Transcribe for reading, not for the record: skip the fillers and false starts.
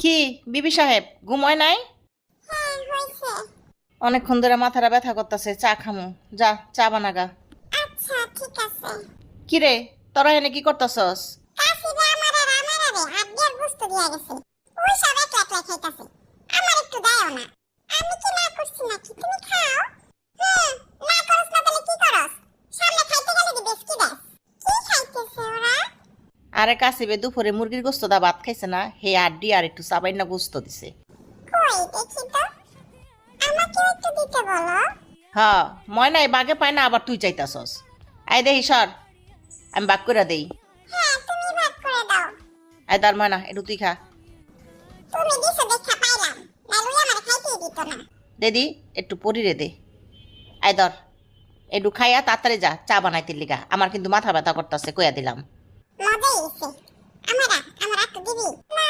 কি বিবি সাহেব ঘুমায় নাই? হ্যাঁ হয়েছে। অনেকক্ষণ ধরে মাথাটা ব্যথা করতেছে, চা খামু। যা চা বানাগা। আচ্ছা ঠিক আছে। কি রে, তোরা এনে কি করতেছস? কাশিরা আমারে হাত দিয়ে গোস্ত দিয়া গেছে। ওই সব একলা একলা খাইতাছে। আমার একটু দাও না। আমি কি না করছি নাকি, তুমি খাও। হুম, না করছ না তাহলে কি করস? সামনে খাইতে গেলে দিবেস কি দেস? কি খাইতেছে ওরা? আরে কাশিবে দুপুরে মুরগির গোস্ত দা ভাত খাইছে না, হে আড্ডি আর একটু সাবাইনা গোস্ত দিছে। কই দেখি তো। আমাকেও একটু দিতে বলো। হ্যাঁ, ময়নাই বাগে পায় না, আবার তুই চাইতাছস। আয় দেহি সর, আমি বাগ করে দেই। হ্যাঁ তুমি ভাগ করে দাও। আয় তার ময়না, একটু তুই খা। তুমি দিছো দেখা পাইলাম, নাইলে ওই আমারে খাইতেই দিত না। দেদি একটু পরিরে দে। আয় ধর, একটু খাইয়া তাড়াতাড়ি যা চা বানাইতে লিগা, আমার কিন্তু মাথা ব্যথা করতেছে, কইয়া দিলাম। মজাই হইছে। আমার একটু দিবি? না,